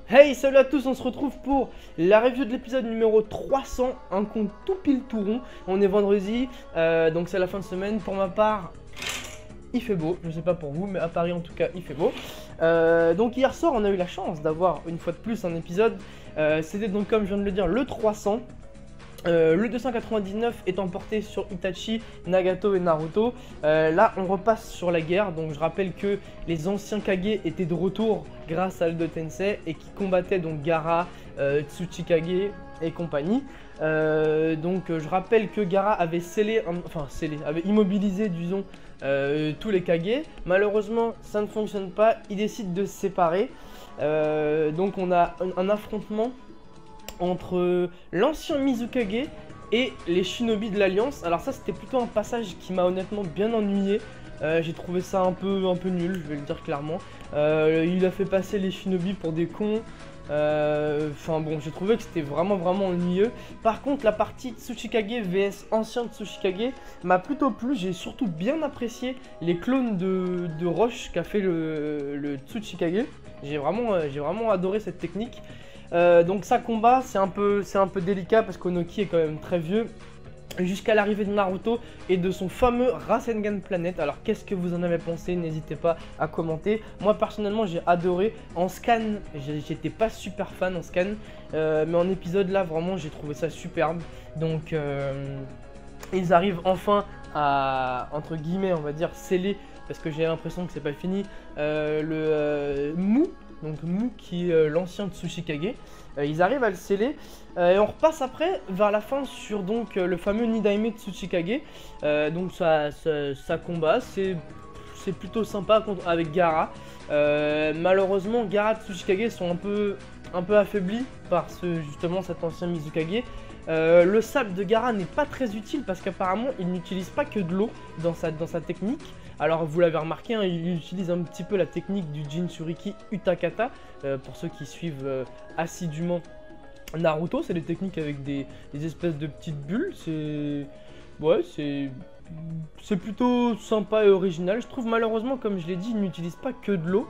Hey, salut à tous, on se retrouve pour la review de l'épisode numéro 300, un compte tout pile tout rond. On est vendredi, donc c'est la fin de semaine. Pour ma part, il fait beau, je sais pas pour vous, mais à Paris en tout cas, il fait beau. Donc hier soir, on a eu la chance d'avoir une fois de plus un épisode. C'était donc, comme je viens de le dire, le 300. Le 299 étant porté sur Itachi, Nagato et Naruto. Là on repasse sur la guerre, donc je rappelle que les anciens Kage étaient de retour grâce à Aldo Tensei et qui combattaient donc Gaara, Tsuchikage et compagnie. Donc je rappelle que Gaara avait avait immobilisé, disons, tous les Kage. Malheureusement ça ne fonctionne pas, ils décident de se séparer. Donc on a un affrontement entre l'ancien Mizukage et les shinobi de l'Alliance. Alors ça c'était plutôt un passage qui m'a honnêtement bien ennuyé. J'ai trouvé ça un peu nul, je vais le dire clairement. Il a fait passer les shinobi pour des cons. Enfin bon, j'ai trouvé que c'était vraiment ennuyeux. Par contre la partie Tsuchikage vs ancien Tsuchikage m'a plutôt plu. J'ai surtout bien apprécié les clones de Roche qu'a fait le Tsuchikage. J'ai vraiment adoré cette technique. Donc ça combat, c'est un peu délicat parce qu'Onoki est quand même très vieux. Jusqu'à l'arrivée de Naruto et de son fameux Rasengan Planet. Alors qu'est-ce que vous en avez pensé? N'hésitez pas à commenter. Moi personnellement j'ai adoré. En scan, j'étais pas super fan en scan, mais en épisode là vraiment j'ai trouvé ça superbe. Donc ils arrivent enfin à, entre guillemets on va dire, sceller, parce que j'ai l'impression que c'est pas fini, le Mou. Donc Mou qui est l'ancien Tsuchikage. Ils arrivent à le sceller. Et on repasse après vers la fin sur donc le fameux Nidaime Tsuchikage. Donc ça combat, c'est plutôt sympa avec Gaara. Malheureusement Gaara et Tsuchikage sont un peu affaiblis par justement cet ancien Mizukage. Le sable de Gaara n'est pas très utile parce qu'apparemment il n'utilise pas que de l'eau dans sa technique. Alors vous l'avez remarqué, hein, il utilise un petit peu la technique du Jinchuriki Utakata. Pour ceux qui suivent assidûment Naruto, c'est des techniques avec des espèces de petites bulles. C'est plutôt sympa et original. Je trouve, malheureusement, comme je l'ai dit, il n'utilise pas que de l'eau.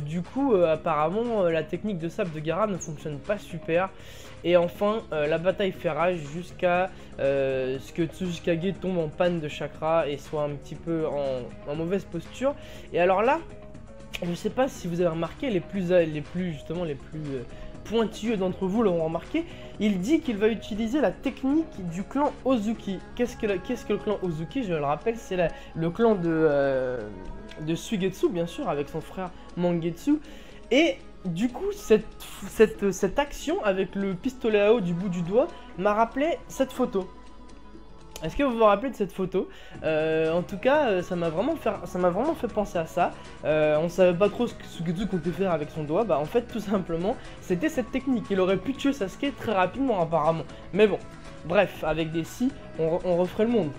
Du coup, apparemment, la technique de sable de Gaara ne fonctionne pas super. Et enfin, la bataille fait rage jusqu'à ce que Tsuchikage tombe en panne de chakra et soit un petit peu en mauvaise posture. Et alors là, je sais pas si vous avez remarqué, les plus pointilleux d'entre vous l'auront remarqué, il dit qu'il va utiliser la technique du clan Ozuki. Qu'est-ce que le clan Ozuki? Je le rappelle, c'est le clan de Suigetsu, bien sûr, avec son frère Mangetsu. Et du coup, cette action avec le pistolet à eau du bout du doigt m'a rappelé cette photo. Est-ce que vous vous rappelez de cette photo? En tout cas, ça m'a vraiment fait penser à ça. On savait pas trop ce que Suigetsu comptait faire avec son doigt. Bah en fait, tout simplement, c'était cette technique. Il aurait pu tuer Sasuke très rapidement apparemment. Mais bon, bref, avec des si, on referait le monde.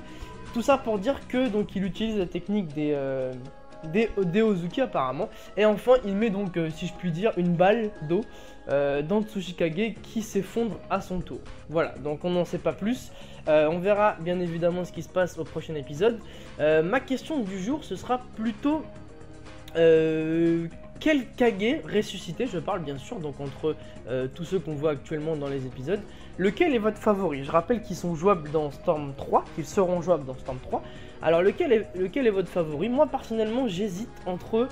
Tout ça pour dire que donc il utilise la technique des Ozuki apparemment. Et enfin il met donc, si je puis dire, une balle d'eau dans Tsuchikage qui s'effondre à son tour. Voilà, donc on n'en sait pas plus. On verra bien évidemment ce qui se passe au prochain épisode. Ma question du jour, ce sera plutôt quel Kage ressuscité, je parle bien sûr, donc entre tous ceux qu'on voit actuellement dans les épisodes, lequel est votre favori? Je rappelle qu'ils sont jouables dans Storm 3, qu'ils seront jouables dans Storm 3. Alors lequel est votre favori? Moi personnellement j'hésite entre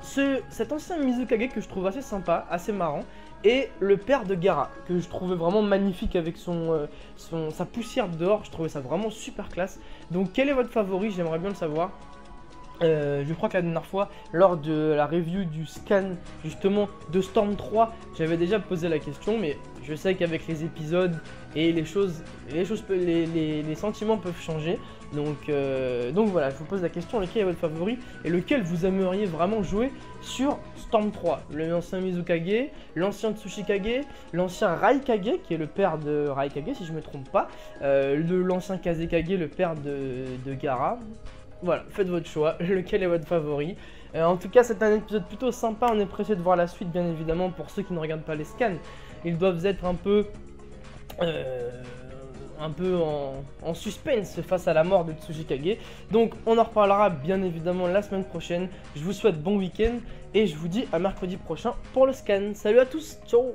cet ancien Mizukage que je trouve assez sympa, assez marrant, et le père de Gaara, que je trouvais vraiment magnifique avec sa poussière dehors. Je trouvais ça vraiment super classe. Donc quel est votre favori? J'aimerais bien le savoir. Je crois que la dernière fois, lors de la review du scan justement de Storm 3, j'avais déjà posé la question, mais je sais qu'avec les épisodes et les sentiments peuvent changer. Donc voilà, je vous pose la question, lequel est votre favori et lequel vous aimeriez vraiment jouer sur Storm 3? L'ancien Mizukage, l'ancien Tsuchikage, l'ancien Raikage qui est le père de Raikage si je me trompe pas, l'ancien Kazekage, le père de Gaara. Voilà, faites votre choix, lequel est votre favori. En tout cas, c'est un épisode plutôt sympa, on est pressé de voir la suite, bien évidemment. Pour ceux qui ne regardent pas les scans, ils doivent être un peu un peu en suspense face à la mort de Tsuchikage. Donc on en reparlera bien évidemment la semaine prochaine. Je vous souhaite bon week-end et je vous dis à mercredi prochain pour le scan. Salut à tous, ciao.